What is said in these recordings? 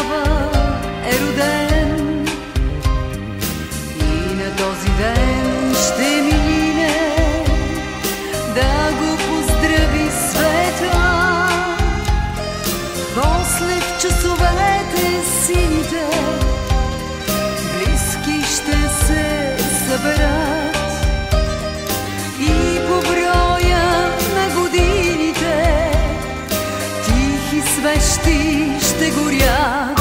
тогава е роден и на този ден ще мине да го поздрави света. После в часовете сините близки ще се съберат и по броя на годините тихи свещи ще горят.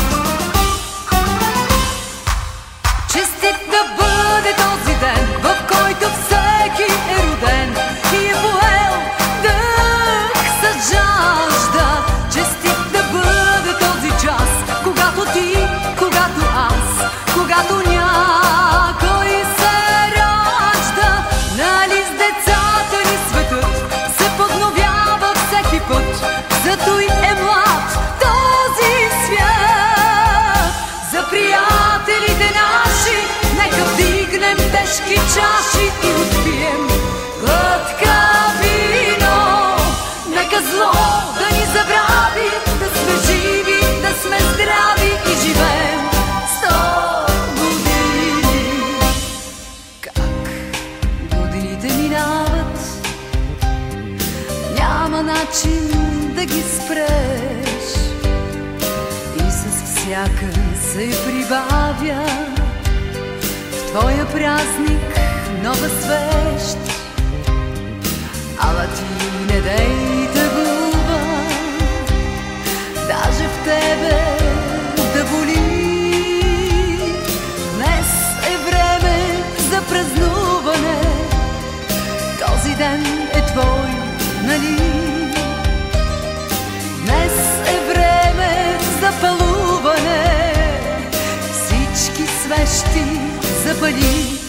Честит да бъде този ден, в който всеки е роден и е поел дъх с жажда. Честит да бъде този час, когато ти, когато аз, когато някой се ражда. Нали с децата ни светът се подновява всеки път, зато и е млад този свят. За приятелите наши нека вдигнем тежки чаши и отпием глътка вино. Нека зло да ни забрави, да сме живи, да сме здрави и живеем 100 години. Как годините минават, няма начин да ги спреш и с всяка се прибавя в твоя празник нова свещ. Ала ти не дей тъгува, даже в тебе да боли. Днес е време за празнуване, този ден е твой, нали? Днес е време за палуване, всички свещи запали.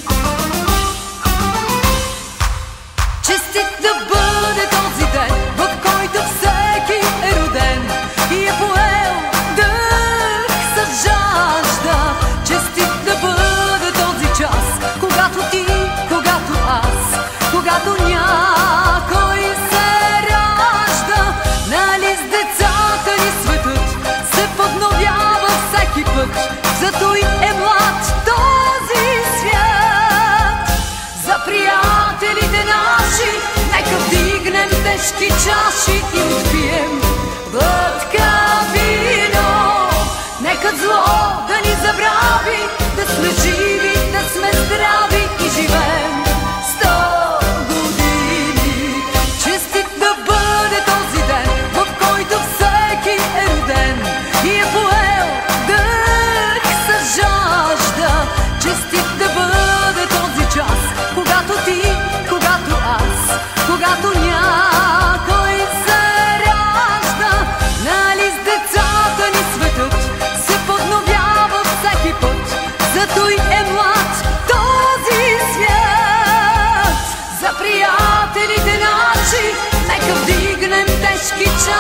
Честит да бъде този ден, в който всеки е роден и е поел дъх с жажда. Честит да бъде този час, когато ти, когато аз, когато някой се ражда. Нали с децата ни светът се подновява всеки път, зато и е млад този свят. За приятелите наши нека вдигнем тежки чаши и отпием глътка вино. Нека зло да ни забрави, да сме живи, да сме здрави и живеем 100 години. Честит да бъде този ден, в който всеки е роден и е поел дъх с жажда. Честит да бъде този час, когато ти, когато аз, когато някой се ражда. Нали с децата ни светът се подновява всеки път, зато и е млад този свят. За приятелите наши нека вдигнем тежки чаши